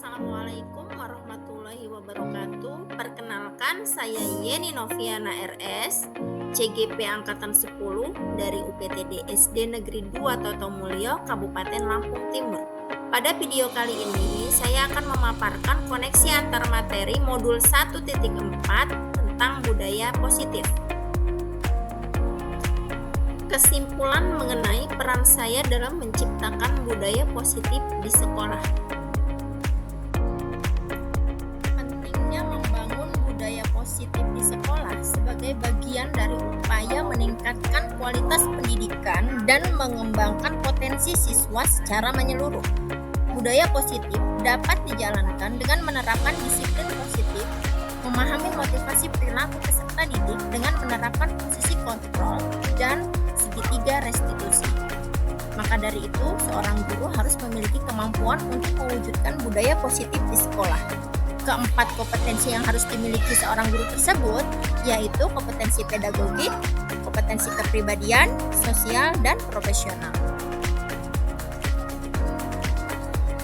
Assalamualaikum warahmatullahi wabarakatuh. Perkenalkan, saya Yeni Noviana RS, CGP Angkatan 10 dari UPTD SD Negeri 2 Totomulyo, Kabupaten Lampung Timur. Pada video kali ini, saya akan memaparkan koneksi antar materi modul 1.4 tentang budaya positif. Kesimpulan mengenai peran saya dalam menciptakan budaya positif di sekolah. Positif di sekolah sebagai bagian dari upaya meningkatkan kualitas pendidikan dan mengembangkan potensi siswa secara menyeluruh. Budaya positif dapat dijalankan dengan menerapkan disiplin positif, memahami motivasi perilaku peserta didik dengan menerapkan posisi kontrol dan segitiga restitusi. Maka dari itu, seorang guru harus memiliki kemampuan untuk mewujudkan budaya positif di sekolah. Keempat kompetensi yang harus dimiliki seorang guru tersebut yaitu kompetensi pedagogik, kompetensi kepribadian, sosial, dan profesional.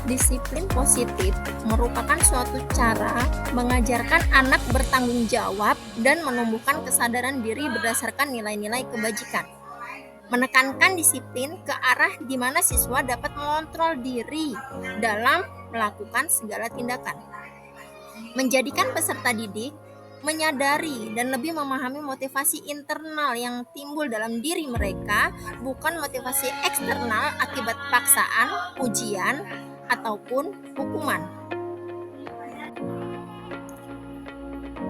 Disiplin positif merupakan suatu cara mengajarkan anak bertanggung jawab dan menumbuhkan kesadaran diri berdasarkan nilai-nilai kebajikan. Menekankan disiplin ke arah di mana siswa dapat mengontrol diri dalam melakukan segala tindakan. Menjadikan peserta didik menyadari dan lebih memahami motivasi internal yang timbul dalam diri mereka, bukan motivasi eksternal akibat paksaan, ujian, ataupun hukuman.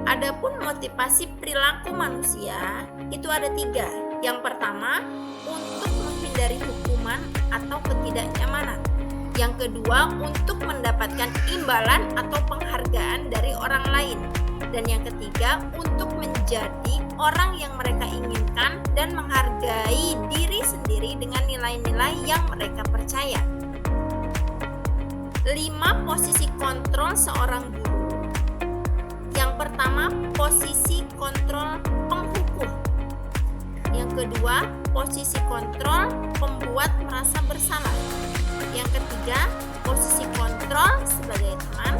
Adapun motivasi perilaku manusia itu ada 3. Yang pertama, untuk menghindari hukuman atau ketidaknyamanan. Yang kedua, untuk mendapatkan imbalan atau penghargaan dari orang lain. Dan yang ketiga, untuk menjadi orang yang mereka inginkan dan menghargai diri sendiri dengan nilai-nilai yang mereka percaya. 5 posisi kontrol seorang guru. Yang pertama, posisi kontrol penghukum. Yang kedua, posisi kontrol pembuat merasa bersalah. Yang ketiga, posisi kontrol sebagai teman.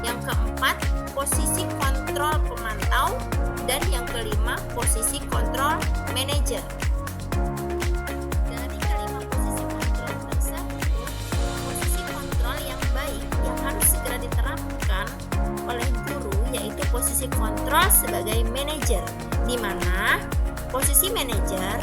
Yang keempat, posisi kontrol pemantau. Dan yang kelima, posisi kontrol manajer. Dari kelima posisi kontrol tersebut, posisi kontrol yang baik yang harus segera diterapkan oleh guru yaitu posisi kontrol sebagai manajer, di mana posisi manajer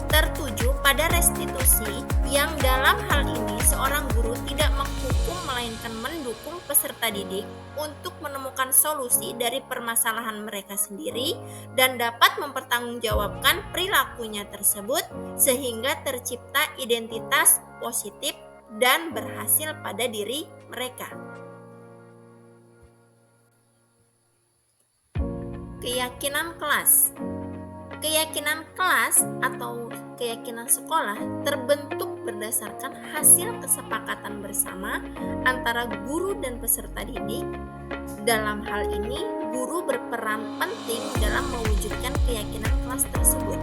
tertuju pada restitusi yang dalam hal ini seorang guru tidak menghukum melainkan mendukung peserta didik untuk menemukan solusi dari permasalahan mereka sendiri dan dapat mempertanggungjawabkan perilakunya tersebut sehingga tercipta identitas positif dan berhasil pada diri mereka. Keyakinan kelas. Keyakinan kelas atau keyakinan sekolah terbentuk berdasarkan hasil kesepakatan bersama antara guru dan peserta didik. Dalam hal ini, guru berperan penting dalam mewujudkan keyakinan kelas tersebut.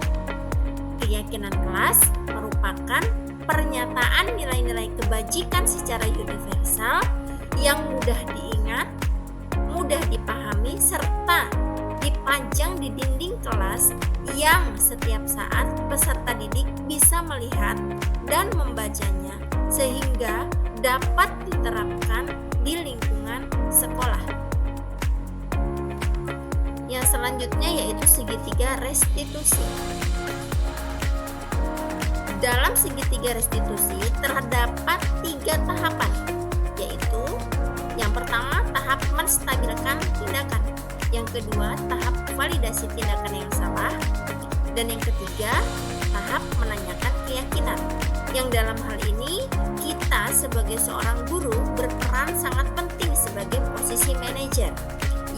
Keyakinan kelas merupakan pernyataan nilai-nilai kebajikan secara universal yang mudah diingat, mudah dipahami, serta dipajang di dinding kelas yang setiap saat peserta didik bisa melihat dan membacanya sehingga dapat diterapkan di lingkungan sekolah. Yang selanjutnya yaitu segitiga restitusi. Dalam segitiga restitusi terdapat 3 tahapan, yaitu yang pertama tahap menstabilkan tindakan, yang kedua tahap validasi tindakan yang salah, dan yang ketiga tahap menanyakan keyakinan. Yang dalam hal ini kita sebagai seorang guru berperan sangat penting sebagai posisi manajer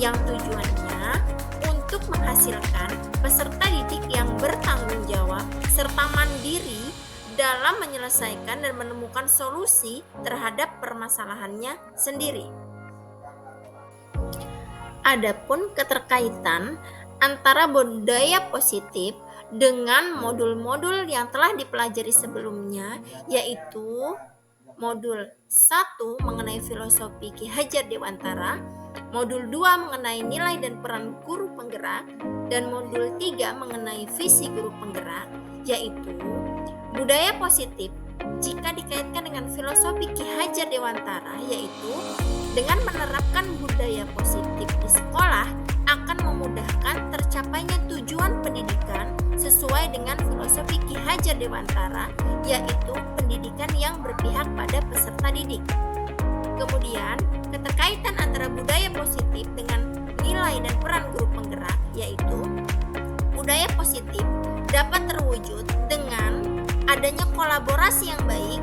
yang tujuannya untuk menghasilkan peserta didik yang bertanggung jawab serta mandiri dalam menyelesaikan dan menemukan solusi terhadap permasalahannya sendiri. Adapun keterkaitan antara budaya positif dengan modul-modul yang telah dipelajari sebelumnya, yaitu Modul 1 mengenai filosofi Ki Hajar Dewantara, Modul 2 mengenai nilai dan peran guru penggerak, dan Modul 3 mengenai visi guru penggerak, yaitu budaya positif jika dikaitkan dengan filosofi Ki Hajar Dewantara, yaitu dengan menerapkan budaya positif di sekolah akan memudahkan tercapainya tujuan pendidikan sesuai dengan filosofi Ki Hajar Dewantara, yaitu pendidikan yang berpihak pada peserta didik. Kemudian, keterkaitan antara budaya positif dengan nilai dan peran guru penggerak, yaitu budaya positif dapat terwujud dengan adanya kolaborasi yang baik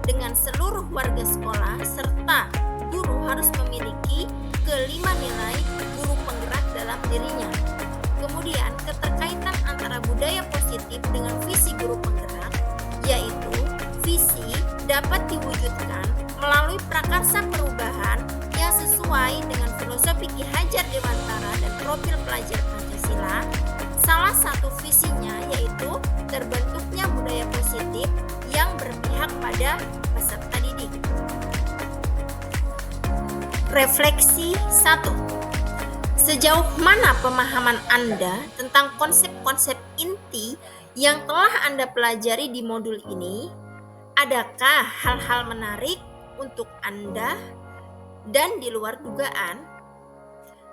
dengan seluruh warga sekolah, serta guru harus memiliki kelima nilai guru penggerak dalam dirinya. Kemudian, keterkaitan antara budaya positif dengan visi guru penggerak, yaitu visi dapat diwujudkan melalui prakarsa perubahan yang sesuai dengan filosofi Ki Hajar Dewantara dan profil pelajar Pancasila. Salah satu visinya yaitu terbentuknya budaya positif yang berpihak pada peserta didik. Refleksi 1. Sejauh mana pemahaman Anda tentang konsep-konsep inti yang telah Anda pelajari di modul ini? Adakah hal-hal menarik untuk Anda dan di luar dugaan?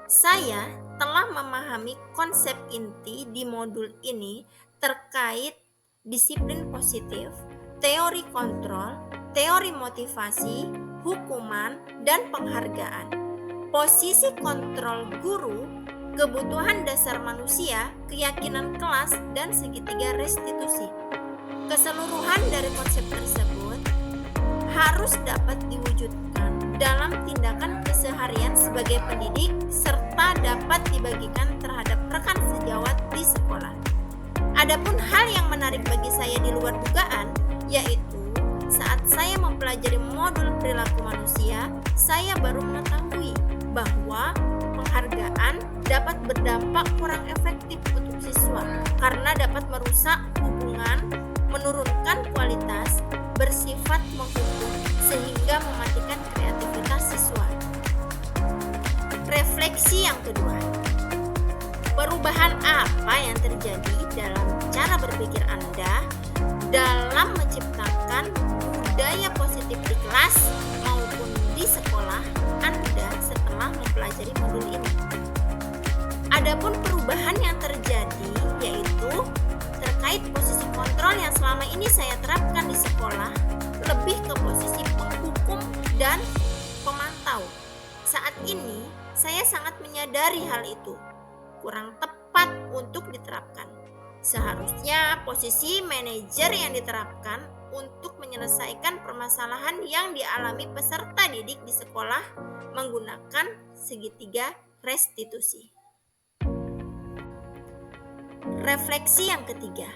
Saya telah memahami konsep inti di modul ini terkait disiplin positif, teori kontrol, teori motivasi, hukuman, dan penghargaan. Posisi kontrol guru, kebutuhan dasar manusia, keyakinan kelas, dan segitiga restitusi. Keseluruhan dari konsep tersebut harus dapat diwujudkan dalam tindakan keseharian sebagai pendidik serta dapat dibagikan terhadap rekan sejawat di sekolah. Adapun hal yang menarik bagi saya di luar dugaan, yaitu saat saya mempelajari modul perilaku manusia, saya baru mengetahui bahwa penghargaan dapat berdampak kurang efektif untuk siswa karena dapat merusak hubungan, menurunkan kualitas, bersifat menghukum, sehingga mematikan kreativitas siswa. Refleksi yang kedua, perubahan apa yang terjadi dalam cara berpikir Anda dalam menciptakan budaya positif di kelas maupun di sekolah Anda setelah mempelajari modul ini? Adapun perubahan yang terjadi yaitu terkait posisi kontrol yang selama ini saya terapkan di sekolah lebih ke posisi penghukum dan pemantau. Saat ini saya sangat menyadari hal itu kurang tepat untuk diterapkan. Seharusnya posisi manajer yang diterapkan untuk menyelesaikan permasalahan yang dialami peserta didik di sekolah menggunakan segitiga restitusi. Refleksi yang ketiga,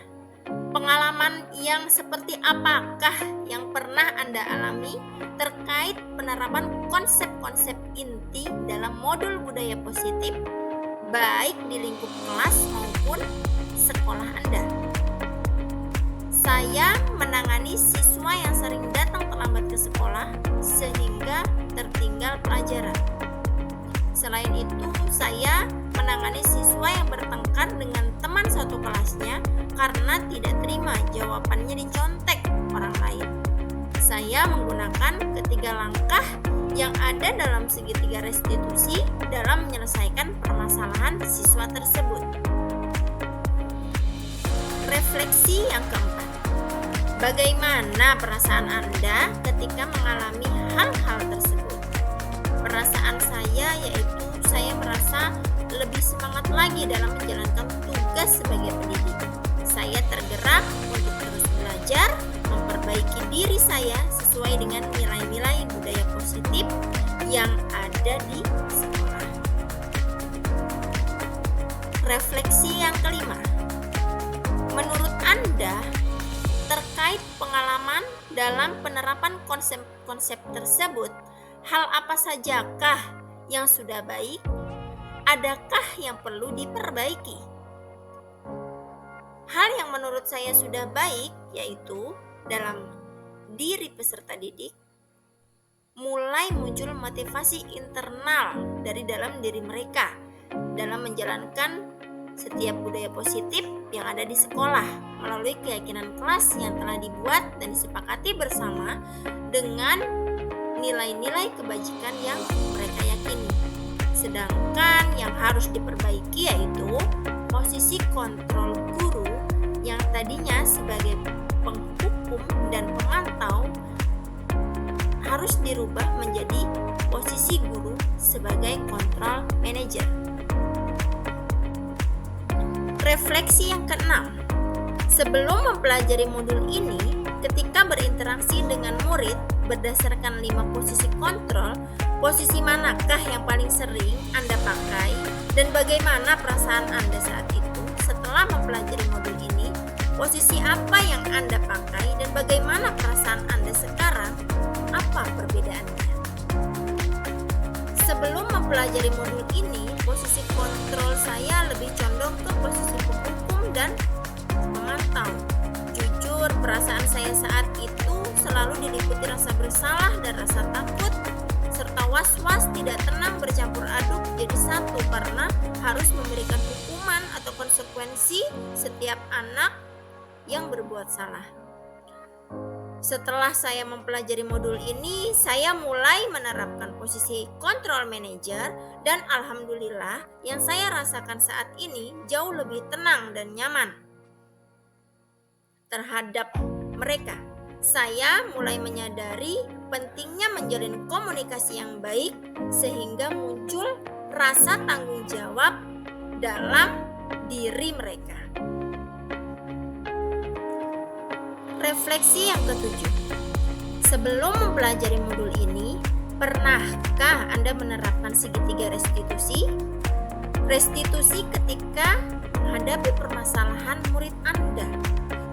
pengalaman yang seperti apakah yang pernah Anda alami terkait penerapan konsep-konsep inti dalam modul budaya positif, baik di lingkup kelas maupun sekolah Anda? Saya menangani siswa yang sering datang terlambat ke sekolah sehingga tertinggal pelajaran. Selain itu, saya menangani siswa yang bertengkar dengan teman satu kelasnya karena tidak terima jawabannya dicontek orang lain. Saya menggunakan ketiga langkah yang ada dalam segitiga restitusi dalam menyelesaikan permasalahan siswa tersebut. Refleksi yang keempat, bagaimana perasaan Anda ketika mengalami hal-hal tersebut? Perasaan saya yaitu saya merasa lebih semangat lagi dalam menjalankan tugas sebagai pendidik. Saya tergerak untuk terus belajar, memperbaiki diri saya sesuai dengan nilai-nilai budaya positif yang ada di sekolah. Refleksi yang kelima, menurut Anda terkait pengalaman dalam penerapan konsep-konsep tersebut, hal apa sajakah yang sudah baik? Adakah yang perlu diperbaiki? Hal yang menurut saya sudah baik yaitu dalam diri peserta didik mulai muncul motivasi internal dari dalam diri mereka dalam menjalankan setiap budaya positif yang ada di sekolah melalui keyakinan kelas yang telah dibuat dan disepakati bersama dengan nilai-nilai kebajikan yang mereka yakini. Sedangkan yang harus diperbaiki yaitu posisi kontrol guru yang tadinya sebagai penghukum dan pemantau harus dirubah menjadi posisi guru sebagai kontrol manager. Refleksi yang keenam. Sebelum mempelajari modul ini, ketika berinteraksi dengan murid berdasarkan 5 posisi kontrol, posisi manakah yang paling sering Anda pakai dan bagaimana perasaan Anda saat itu setelah mempelajari modul ini? Posisi apa yang Anda pakai dan bagaimana perasaan Anda sekarang? Apa perbedaannya? Sebelum mempelajari modul ini, posisi kontrol saya lebih condong ke posisi penghukum dan memantau. Jujur, perasaan saya saat itu selalu diliputi rasa bersalah dan rasa takut, serta was-was tidak tenang bercampur aduk jadi satu karena harus memberikan hukuman atau konsekuensi setiap anak yang berbuat salah. Setelah saya mempelajari modul ini, saya mulai menerapkan posisi control manager dan alhamdulillah yang saya rasakan saat ini jauh lebih tenang dan nyaman terhadap mereka. Saya mulai menyadari pentingnya menjalin komunikasi yang baik sehingga muncul rasa tanggung jawab dalam diri mereka. Refleksi yang ketujuh. Sebelum mempelajari modul ini, pernahkah Anda menerapkan segitiga restitusi? Restitusi ketika menghadapi permasalahan murid Anda.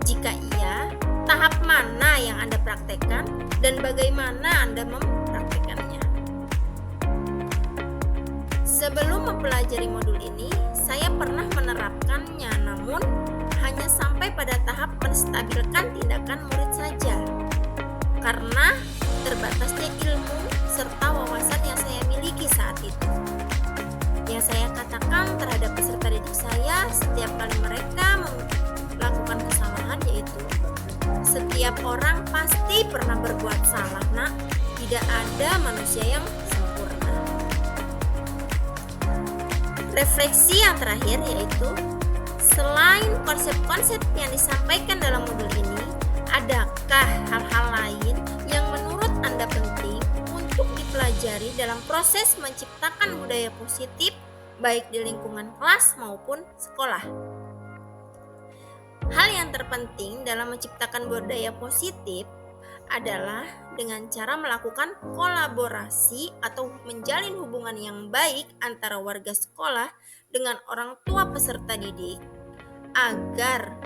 Jika iya, tahap mana yang Anda praktekkan dan bagaimana Anda mempraktekannya? Sebelum mempelajari modul ini, saya pernah menerapkannya, namun hanya sampai pada tahap menstabilkan tindakan murid saja. Karena terbatasnya ilmu serta wawasan yang saya miliki saat itu. Yang saya katakan terhadap peserta didik saya setiap kali mereka melakukan kesalahan yaitu, setiap orang pasti pernah berbuat salah, nak. Tidak ada manusia yang sempurna. Refleksi yang terakhir yaitu, selain konsep-konsep yang disampaikan dalam modul ini, adakah hal-hal lain yang menurut Anda penting untuk dipelajari dalam proses menciptakan budaya positif baik di lingkungan kelas maupun sekolah? Hal yang terpenting dalam menciptakan budaya positif adalah dengan cara melakukan kolaborasi atau menjalin hubungan yang baik antara warga sekolah dengan orang tua peserta didik agar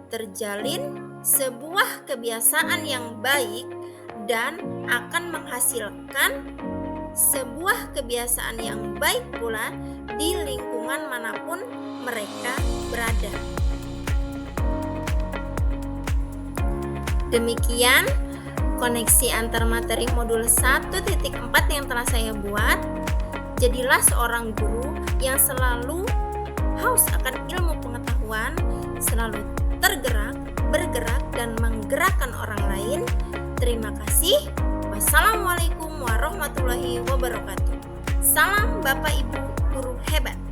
terjalin sebuah kebiasaan yang baik dan akan menghasilkan sebuah kebiasaan yang baik pula di lingkungan manapun mereka berada. Demikian koneksi antar materi modul 1.4 yang telah saya buat. Jadilah seorang guru yang selalu haus akan ilmu pengetahuan, selalu tergerak, bergerak, dan menggerakkan orang lain. Terima kasih. Wassalamualaikum warahmatullahi wabarakatuh. Salam Bapak Ibu Guru Hebat.